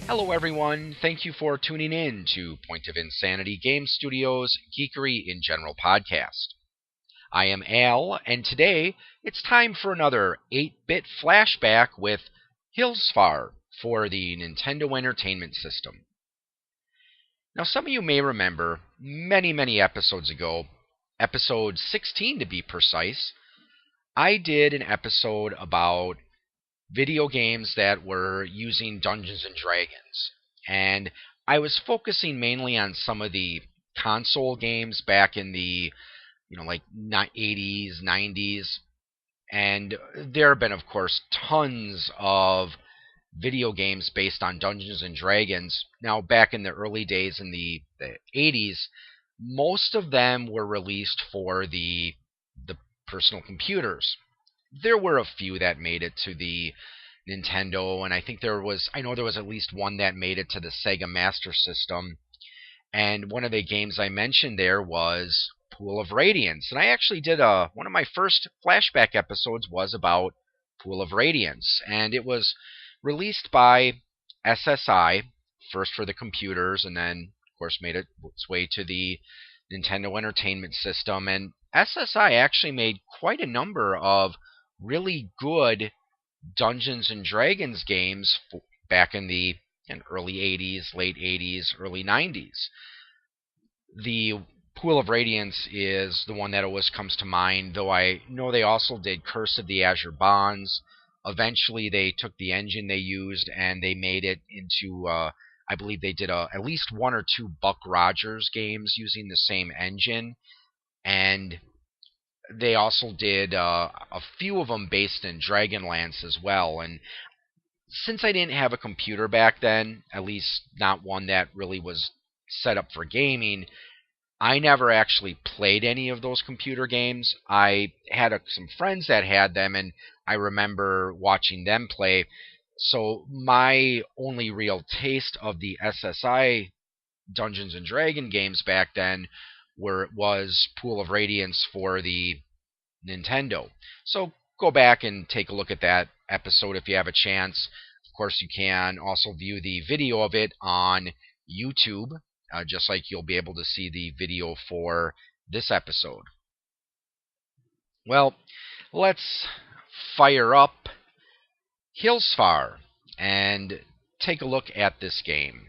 Hello, everyone. Thank you for tuning in to Point of Insanity Game Studios' Geekery in General podcast. I am Al, and today it's time for another 8-bit flashback with Hillsfar for the Nintendo Entertainment System. Now, some of you may remember many episodes ago, episode 16 to be precise, I did an episode about video games that were using Dungeons and Dragons. And I was focusing mainly on some of the console games back in the, like 80s, 90s. And there have been, of course, tons of video games based on Dungeons and Dragons. Now, back in the early days in the 80s, most of them were released for the personal computers. There were a few that made it to the Nintendo, and I know there was at least one that made it to the Sega Master System. And one of the games I mentioned there was Pool of Radiance. And I actually did one of my first flashback episodes was about Pool of Radiance. And it was released by SSI, first for the computers, and then, of course, made its way to the Nintendo Entertainment System. And SSI actually made quite a number of really good Dungeons and Dragons games back in the early 80s, late 80s, early 90s. The Pool of Radiance is the one that always comes to mind, though I know they also did Curse of the Azure Bonds. Eventually, they took the engine they used and they made it into, I believe they did at least one or two Buck Rogers games using the same engine. And they also did a few of them based in Dragonlance as well. And since I didn't have a computer back then, at least not one that really was set up for gaming, I never actually played any of those computer games. I had some friends that had them, and I remember watching them play. So my only real taste of the SSI Dungeons and Dragon games back then was Pool of Radiance for the Nintendo. So go back and take a look at that episode if you have a chance. Of course, you can also view the video of it on YouTube, just like you'll be able to see the video for this episode. Well, let's fire up Hillsfar and take a look at this game.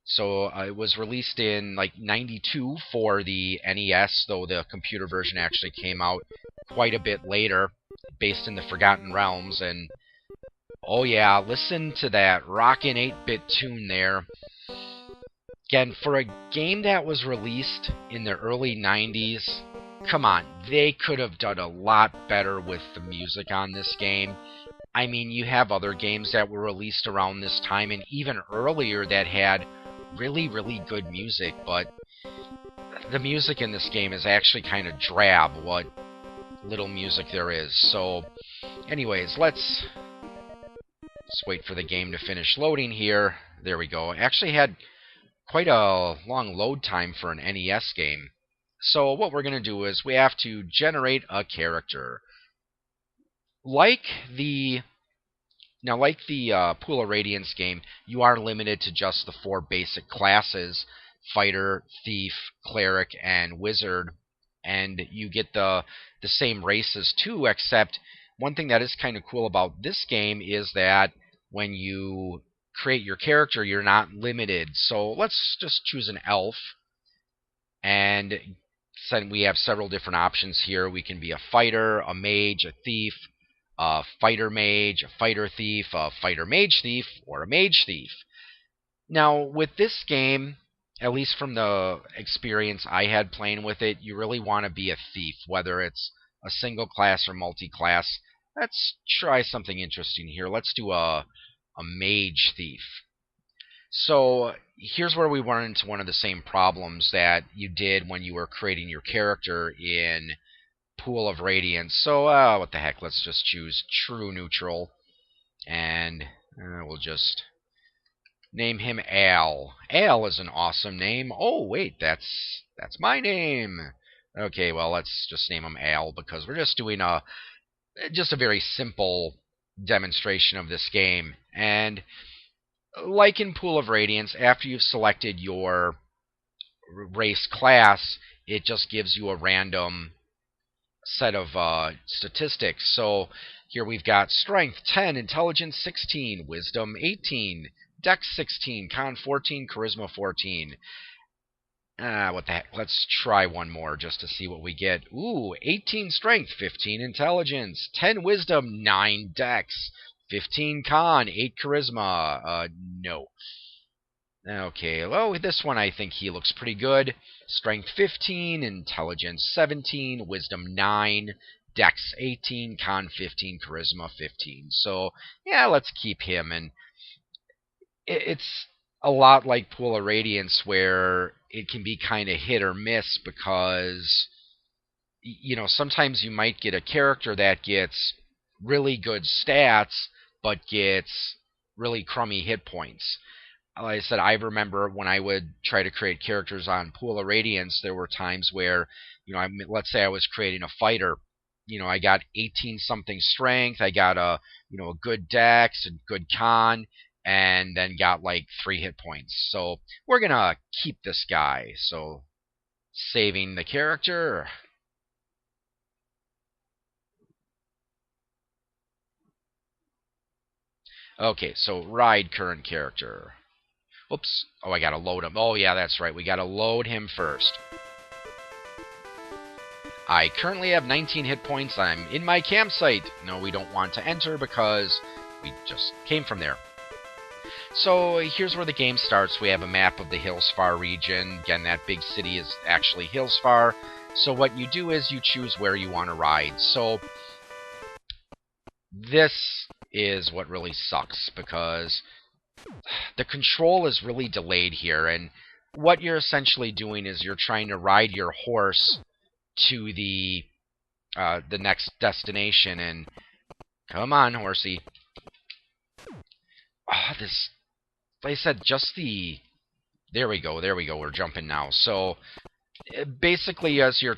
So it was released in like 92 for the NES, though the computer version actually came out quite a bit later, based in the Forgotten Realms. And oh yeah, listen to that rockin' 8-bit tune there. Again, for a game that was released in the early 90s, come on, they could have done a lot better with the music on this game. I mean, you have other games that were released around this time and even earlier that had really good music, but the music in this game is actually kind of drab, what little music there is. So anyways, let's wait for the game to finish loading here. There we go. It actually had quite a long load time for an NES game. So what we're going to do is we have to generate a character. Like the Pool of Radiance game, you are limited to just the 4 basic classes: fighter, thief, cleric, and wizard. And you get the same races too, except one thing that is kind of cool about this game is that when you create your character, you're not limited. So let's just choose an elf. And we have several different options here. We can be a fighter, a mage, a thief, a fighter mage, a fighter thief, a fighter mage thief, or a mage thief. Now, with this game, at least from the experience I had playing with it, you really want to be a thief, whether it's a single class or multi-class. Let's try something interesting here. Let's do a mage thief. So here's where we run into one of the same problems that you did when you were creating your character in Pool of Radiance. So what the heck, let's just choose True Neutral, and we'll just name him Al. Al is an awesome name. Oh wait, that's my name. Okay, well, let's just name him Al because we're just doing a very simple demonstration of this game. And like in Pool of Radiance, after you've selected your race class, it just gives you a random set of statistics. So here we've got Strength 10, Intelligence 16, Wisdom 18, Dex 16, Con 14, Charisma 14. What the heck? Let's try one more just to see what we get. Ooh, 18 Strength, 15 Intelligence, 10 Wisdom, 9 Dex, 15 Con, 8 Charisma. No. Okay, well, this one I think he looks pretty good. Strength 15, Intelligence 17, Wisdom 9, Dex 18, Con 15, Charisma 15. So, yeah, let's keep him. And it's a lot like Pool of Radiance where it can be kind of hit or miss because, sometimes you might get a character that gets really good stats but gets really crummy hit points. Like I said, I remember when I would try to create characters on Pool of Radiance, there were times where, let's say I was creating a fighter. I got 18 something strength, I got a good dex, a good con, and then got like 3 hit points. So we're gonna keep this guy. So saving the character. Okay, so ride current character. Oops. Oh, I gotta load him. Oh, yeah, that's right. We gotta load him first. I currently have 19 hit points. I'm in my campsite. No, we don't want to enter because we just came from there. So here's where the game starts. We have a map of the Hillsfar region. Again, that big city is actually Hillsfar. So what you do is you choose where you want to ride. So this is what really sucks because the control is really delayed here, and what you're essentially doing is you're trying to ride your horse to the next destination, and come on, horsey. This, like I said, just the... There we go, we're jumping now. So, basically, as you're...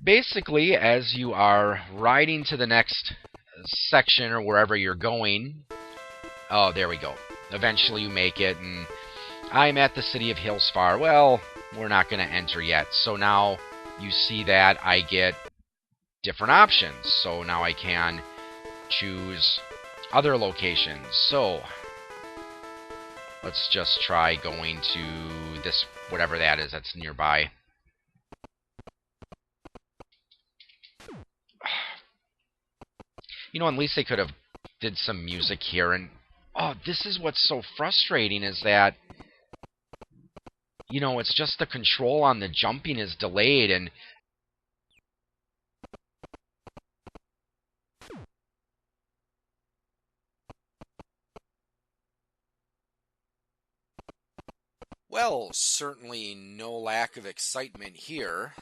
Basically, as you are riding to the next section or wherever you're going... Oh, there we go. Eventually you make it, and I'm at the city of Hillsfar. Well, we're not going to enter yet. So now you see that I get different options. So now I can choose other locations. So let's just try going to this, whatever that is that's nearby. At least they could have did some music here. And oh, this is what's so frustrating is that it's just the control on the jumping is delayed, and well, certainly no lack of excitement here.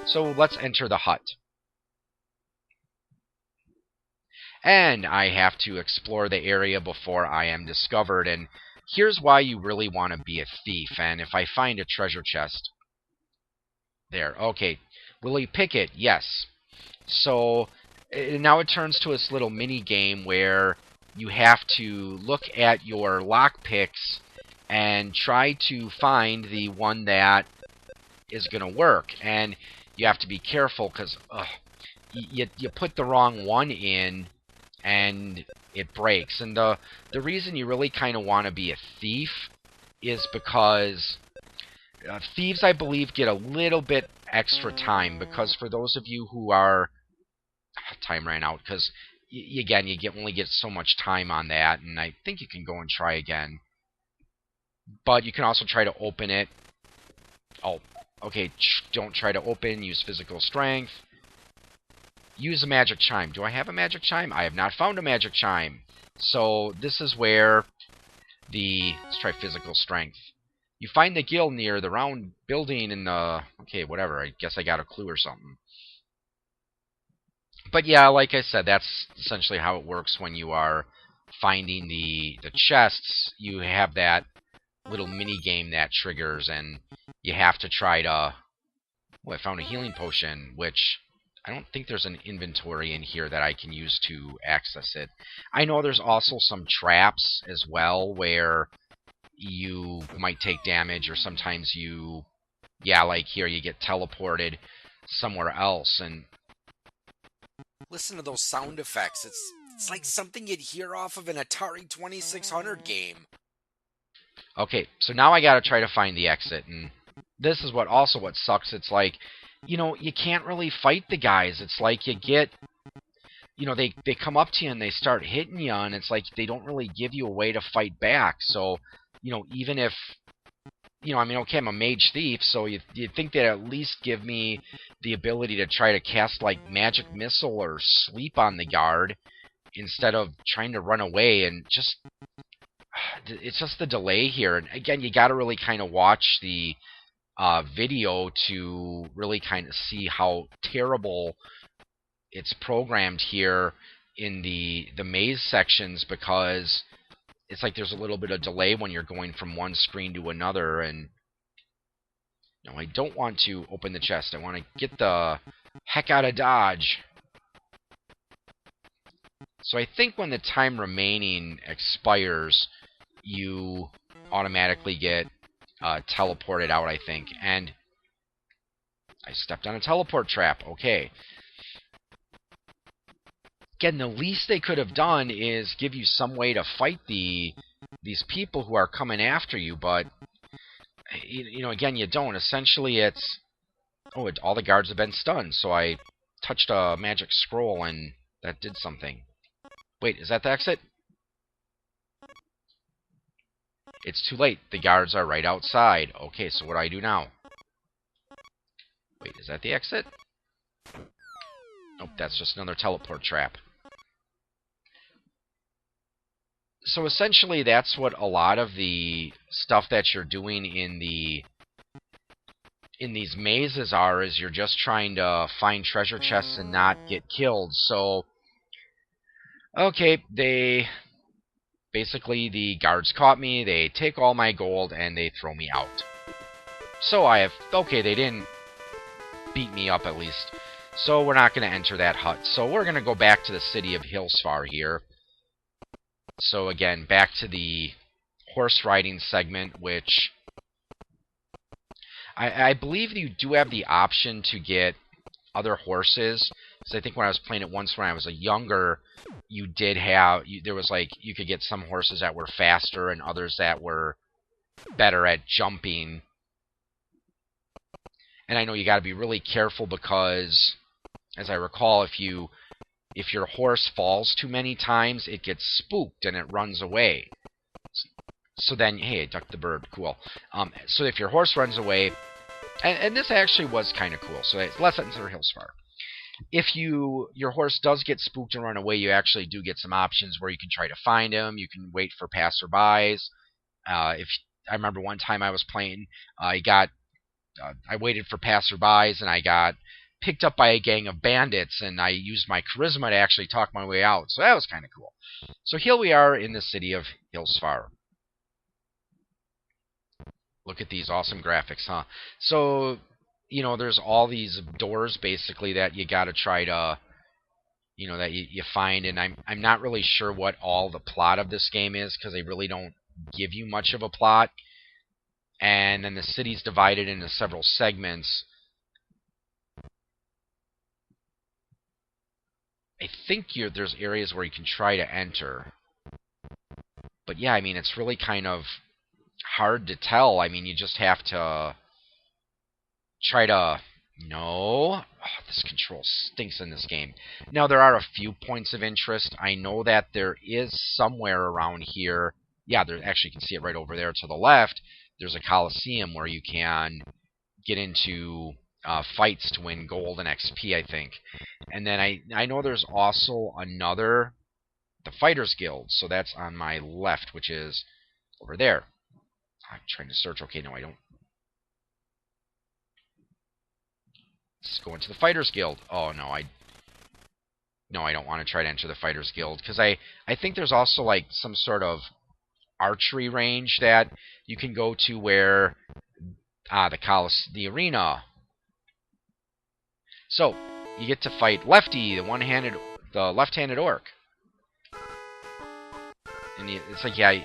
So let's enter the hut. And I have to explore the area before I am discovered. And here's why you really want to be a thief. And if I find a treasure chest... There, okay. Will he pick it? Yes. So now it turns to this little mini game where you have to look at your lockpicks and try to find the one that is going to work. And you have to be careful because you put the wrong one in and it breaks. And the reason you really kind of want to be a thief is because thieves, I believe, get a little bit extra time. Because for those of you who are... Time ran out because, again, you only get so much time on that. And I think you can go and try again. But you can also try to open it. Oh, okay, don't try to open. Use physical strength. Use a magic chime. Do I have a magic chime? I have not found a magic chime. So this is where let's try physical strength. You find the guild near the round building in the... Okay, whatever. I guess I got a clue or something. But yeah, like I said, that's essentially how it works when you are finding the chests. You have that little mini game that triggers, and you have to try to. Oh, I found a healing potion, which I don't think there's an inventory in here that I can use to access it. I know there's also some traps as well where you might take damage, or sometimes you, yeah, like here, you get teleported somewhere else. And Listen to those sound effects. It's like something you'd hear off of an Atari 2600 game. okay, so now I gotta try to find the exit, and this is what sucks. It's like, you can't really fight the guys. It's like you get, they come up to you and they start hitting you, and it's like they don't really give you a way to fight back. So, even if, I mean, okay, I'm a mage thief, so you'd think they'd at least give me the ability to try to cast, like, magic missile or sleep on the guard instead of trying to run away. And it's just the delay here. And again, you got to really kind of watch the video to really kind of see how terrible it's programmed here in the maze sections, because it's like there's a little bit of delay when you're going from one screen to another. And no, I don't want to open the chest. I want to get the heck out of Dodge. So I think when the time remaining expires, you automatically get teleported out, I think. And I stepped on a teleport trap. Okay. Again, the least they could have done is give you some way to fight these people who are coming after you, but again, you don't. Essentially, it's all the guards have been stunned, so I touched a magic scroll and that did something. Wait, is that the exit? It's too late. The guards are right outside. Okay, so what do I do now? Wait, is that the exit? Nope, that's just another teleport trap. So essentially, that's what a lot of the stuff that you're doing in these mazes are, is you're just trying to find treasure chests and not get killed. So, okay, basically, the guards caught me, they take all my gold, and they throw me out. So okay, they didn't beat me up at least. So we're not going to enter that hut. So we're going to go back to the city of Hillsfar here. So again, back to the horse riding segment, which I believe you do have the option to get other horses. Because I think when I was playing it once when I was younger, you did have, there was like, you could get some horses that were faster and others that were better at jumping. And I know you got to be really careful because, as I recall, if your horse falls too many times, it gets spooked and it runs away. So then, hey, I ducked the bird, cool. So if your horse runs away, and this actually was kind of cool, so let's enter Hillsfar. If your horse does get spooked and run away, you actually do get some options where you can try to find him. You can wait for passerbys. If I remember one time I was playing, I waited for passerbys and I got picked up by a gang of bandits, and I used my charisma to actually talk my way out. So that was kind of cool. So here we are in the city of Hillsfar. Look at these awesome graphics, huh? So, there's all these doors basically that you got to try to, that you find, and I'm not really sure what all the plot of this game is, because they really don't give you much of a plot. And then the city's divided into several segments. I think there's areas where you can try to enter. But yeah, I mean, it's really kind of hard to tell. I mean, you just have to try to... No. Oh, this control stinks in this game. Now, there are a few points of interest. I know that there is somewhere around here... Yeah, there actually, you can see it right over there to the left. There's a Coliseum where you can get into fights to win gold and XP, I think. And then I know there's also another, the Fighters Guild. So that's on my left, which is over there. I'm trying to search. Okay, no, I don't. Let's go into the Fighters Guild. Oh, no, No, I don't want to try to enter the Fighters Guild, because I think there's also like some sort of archery range that you can go to where the arena. So you get to fight Lefty, the left-handed orc, and it's like, yeah.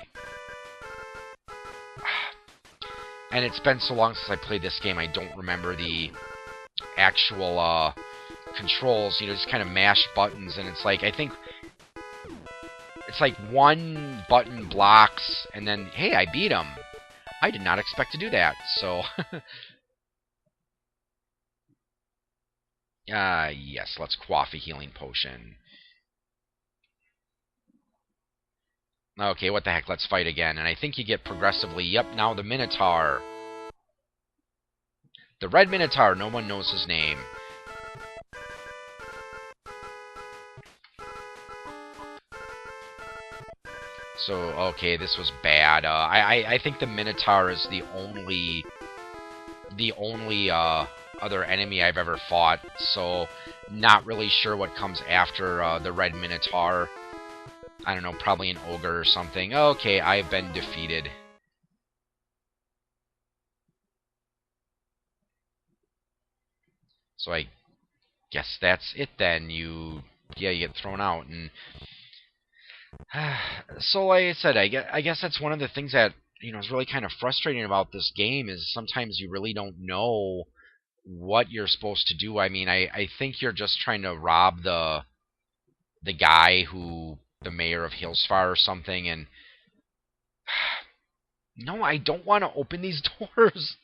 And it's been so long since I played this game, I don't remember the actual controls. Just kind of mash buttons, and it's like, I think it's like one button blocks, and then, hey, I beat him. I did not expect to do that, so... yes, let's quaff a healing potion. Okay, what the heck, let's fight again. And I think you get progressively, yep, now the Minotaur. The Red Minotaur, no one knows his name. So, okay, this was bad. I think the Minotaur is the only other enemy I've ever fought, so not really sure what comes after the Red Minotaur. I don't know, probably an ogre or something. Okay, I've been defeated. So I guess that's it then. You get thrown out, and so like I said, I guess that's one of the things that is really kind of frustrating about this game, is sometimes you really don't know what you're supposed to do. I mean, I think you're just trying to rob the guy the mayor of Hillsfar or something, and no, I don't want to open these doors.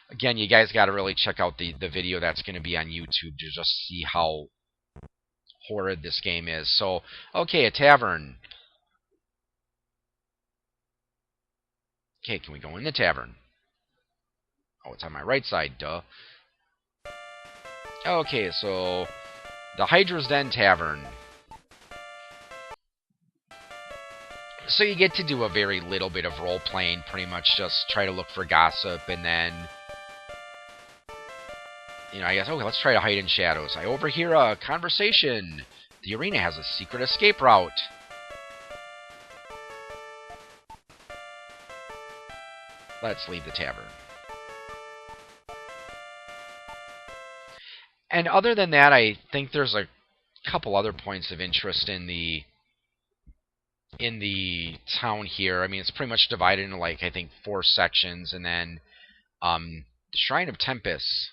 Again, you guys got to really check out the video that's going to be on YouTube to just see how horrid this game is. So, okay, a tavern. Okay, can we go in the tavern? Oh, it's on my right side, duh. Okay, so the Hydra's Den Tavern. So you get to do a very little bit of role-playing, pretty much just try to look for gossip, and then, I guess, okay, let's try to hide in shadows. I overhear a conversation. The arena has a secret escape route. Let's leave the tavern. And other than that, I think there's a couple other points of interest in the town here. I mean, it's pretty much divided into, like, I think 4 sections, and then the Shrine of Tempest.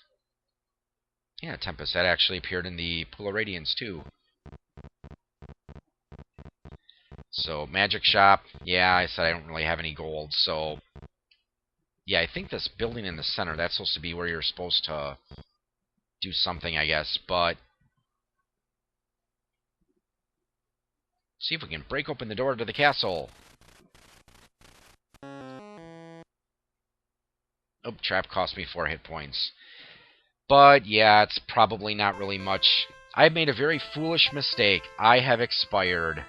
Yeah, Tempest, that actually appeared in the Pool of Radiance too. So, Magic Shop. Yeah, I said I don't really have any gold, so yeah, I think this building in the center, that's supposed to be where you're supposed to do something, I guess, but see if we can break open the door to the castle. Oh, trap cost me 4 hit points. But yeah, it's probably not really much. I've made a very foolish mistake. I have expired.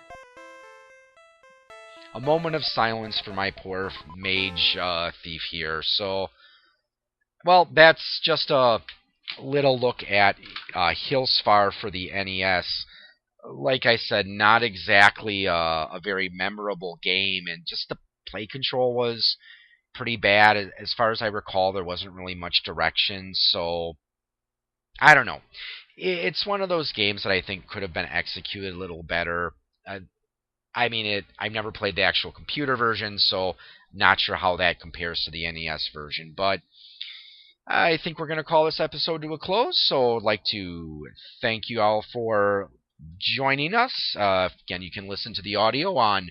A moment of silence for my poor mage thief here. So, well, that's just a little look at Hillsfar for the NES. Like I said, not exactly a very memorable game, and just the play control was pretty bad. As far as I recall, there wasn't really much direction, so I don't know. It's one of those games that I think could have been executed a little better. I mean, I've never played the actual computer version, so not sure how that compares to the NES version. But I think we're going to call this episode to a close. So I'd like to thank you all for joining us. Again, you can listen to the audio on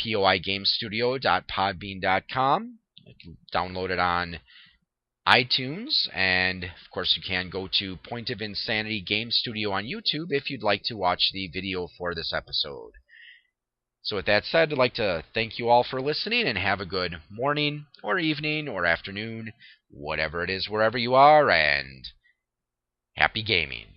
poigamestudio.podbean.com. You can download it on iTunes, and of course you can go to Point of Insanity Game Studio on YouTube if you'd like to watch the video for this episode. So with that said, I'd like to thank you all for listening, and have a good morning, or evening, or afternoon, whatever it is, wherever you are, and happy gaming.